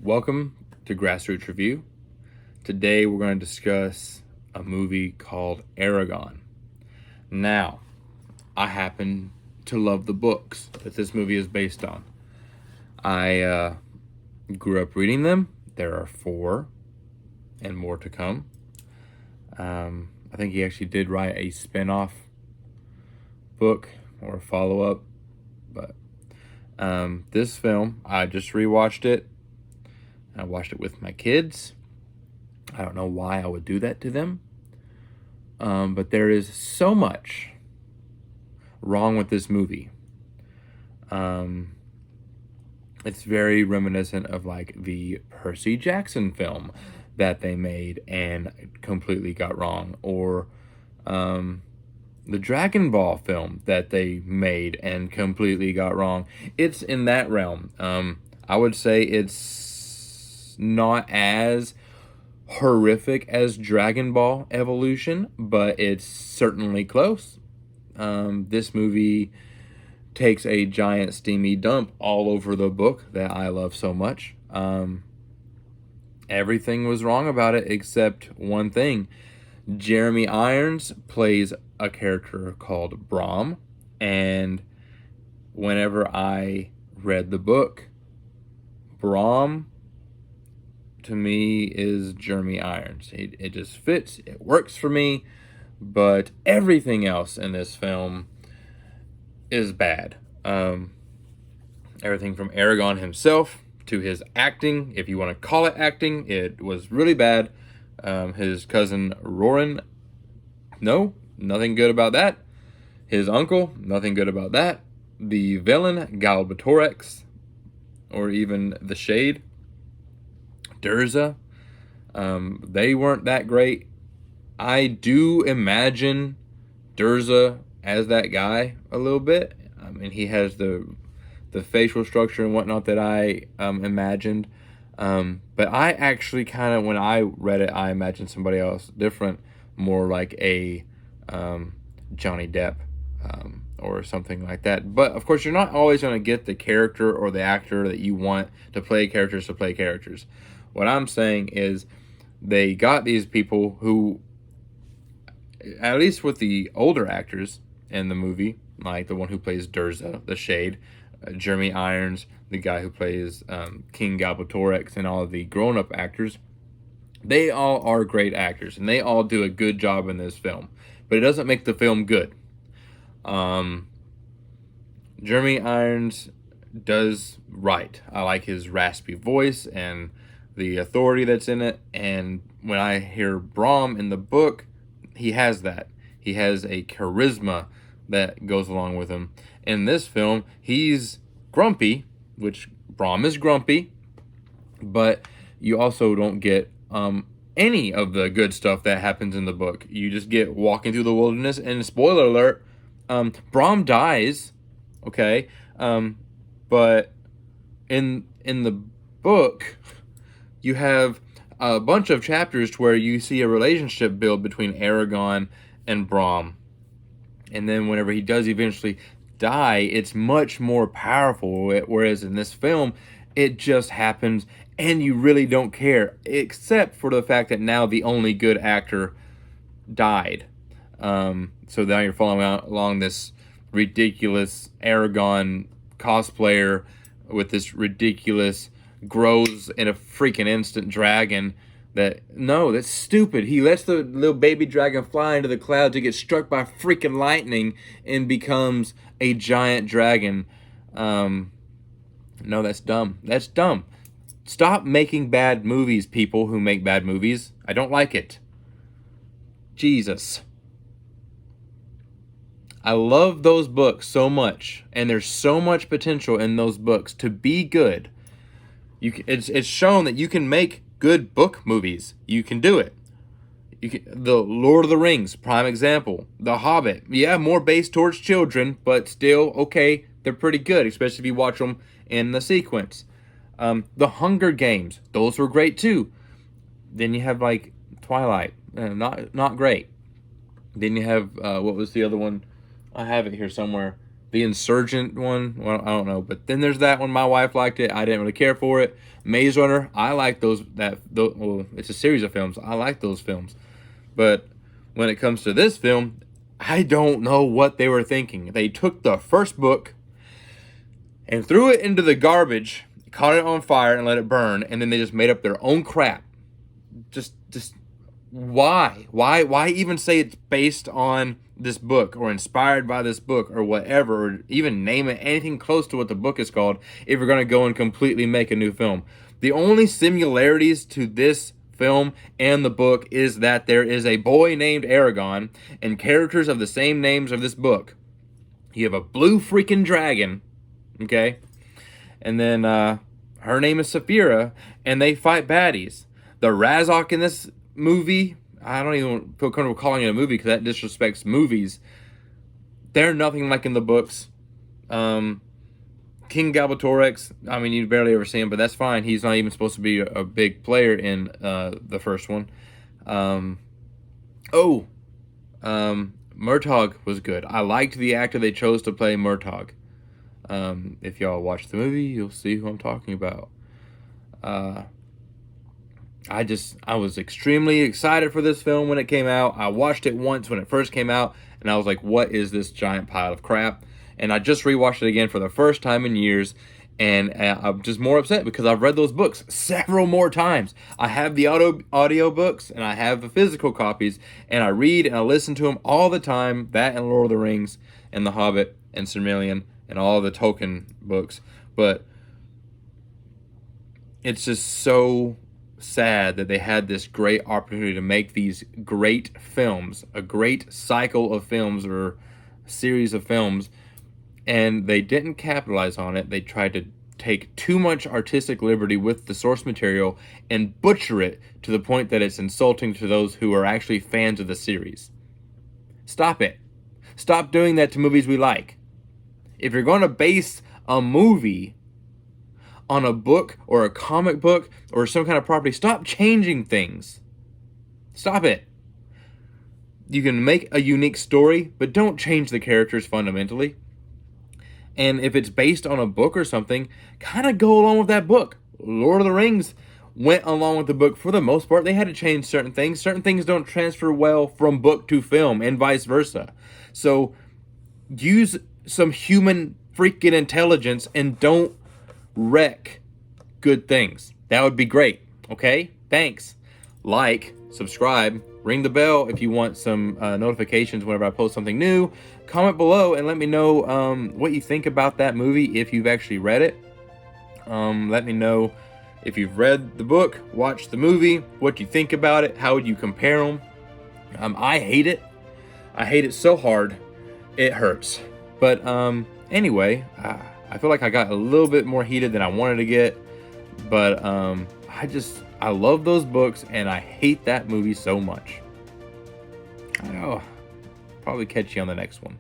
Welcome to Grassroots Review. Today we're going to discuss a movie called Eragon. Now, I happen to love the books that this movie is based on. I grew up reading them. There are 4 and more to come. I think he actually did write a spin-off book or a follow-up. But this film, I just rewatched it. I watched it with my kids. I don't know why I would do that to them. But there is so much wrong with this movie. It's very reminiscent of like the Percy Jackson film that they made and completely got wrong. Or the Dragon Ball film that they made and completely got wrong. It's in that realm. I would say it's not as horrific as Dragon Ball Evolution, but it's certainly close. This movie takes a giant steamy dump all over the book that I love so much. Everything was wrong about it except one thing. Jeremy Irons plays a character called Brahm, and whenever I read the book, Brahm to me is Jeremy Irons. It just fits. It works for me. But everything else in this film is bad. Everything from Eragon himself to his acting, if you want to call it acting, it was really bad. His cousin Roran, no, nothing good about that. His uncle, nothing good about that. The villain, Galbatorix, or even the Shade, Durza, they weren't that great. I do imagine Durza as that guy a little bit. I mean, he has the facial structure and whatnot that I imagined. But I actually kind of, when I read it, I imagined somebody else different, more like a Johnny Depp or something like that. But of course, you're not always going to get the character or the actor that you want to play characters. What I'm saying is they got these people who, at least with the older actors in the movie, like the one who plays Durza, the Shade, Jeremy Irons, the guy who plays King Galbatorix, and all of the grown-up actors, they all are great actors, and they all do a good job in this film. But it doesn't make the film good. Jeremy Irons does right. I like his raspy voice and the authority that's in it. And when I hear Brahm in the book, he has that. He has a charisma that goes along with him. In this film, he's grumpy, which Brahm is grumpy, but you also don't get any of the good stuff that happens in the book. You just get walking through the wilderness, and spoiler alert, Brahm dies, okay? But in the book, you have a bunch of chapters to where you see a relationship build between Eragon and Brahm. And then whenever he does eventually die, it's much more powerful. Whereas in this film, it just happens and you really don't care, except for the fact that now the only good actor died. So now you're following along this ridiculous Eragon cosplayer with this ridiculous grows in a freaking instant dragon. That's stupid. He lets the little baby dragon fly into the cloud to get struck by freaking lightning and becomes a giant dragon. No, that's dumb. That's dumb. Stop making bad movies, people who make bad movies. I don't like it. Jesus. I love those books so much, and there's so much potential in those books to be good. It's shown that you can make good book movies. You can do it. The Lord of the Rings, prime example. The Hobbit, yeah, more based towards children, but still, okay, they're pretty good, especially if you watch them in the sequence. The Hunger Games, those were great too. Then you have like Twilight, not great. Then you have what was the other one? I have it here somewhere. The Insurgent one, well, I don't know, but then there's that one. My wife liked it. I didn't really care for it. Maze Runner, I like those. Well, it's a series of films. I like those films, but when it comes to this film, I don't know what they were thinking. They took the first book and threw it into the garbage, caught it on fire, and let it burn, and then they just made up their own crap. Just why? Why even say it's based on this book or inspired by this book or whatever, or even name it anything close to what the book is called if you're going to go and completely make a new film? The only similarities to this film and the book is that there is a boy named Eragon and characters of the same names of this book. You have a blue freaking dragon, okay? And then her name is Saphira, and they fight baddies. The Razok in this movie, I don't even feel comfortable calling it a movie because that disrespects movies. They're nothing like in the books. King Galbatorix, I mean, you barely ever see him, but that's fine. He's not even supposed to be a big player in the first one. Murtaugh was good. I liked the actor they chose to play Murtaugh. If y'all watch the movie, you'll see who I'm talking about. I was extremely excited for this film when it came out. I watched it once when it first came out, and I was like, what is this giant pile of crap? And I just rewatched it again for the first time in years, and I'm just more upset because I've read those books several more times. I have the audio books, and I have the physical copies, and I read and I listen to them all the time, that and Lord of the Rings, and The Hobbit, and Silmarillion, and all the Tolkien books. But it's just so sad that they had this great opportunity to make these great films, a great cycle of films or series of films, and they didn't capitalize on it. They tried to take too much artistic liberty with the source material and butcher it to the point that it's insulting to those who are actually fans of the series. Stop it. Stop doing that to movies we like. If you're going to base a movie on a book or a comic book or some kind of property, stop changing things. Stop it. You can make a unique story, but don't change the characters fundamentally. And if it's based on a book or something, kind of go along with that book. Lord of the Rings went along with the book for the most part. They had to change certain things. Certain things don't transfer well from book to film and vice versa. So use some human freaking intelligence and don't wreck good things. That would be great. Okay? Thanks. Like, subscribe, ring the bell if you want some notifications whenever I post something new. Comment below and let me know what you think about that movie if you've actually read it. Let me know if you've read the book, watched the movie, what you think about it, how would you compare them. I hate it. I hate it so hard, it hurts. But anyway, I feel like I got a little bit more heated than I wanted to get. But I love those books and I hate that movie so much. I know. Probably catch you on the next one.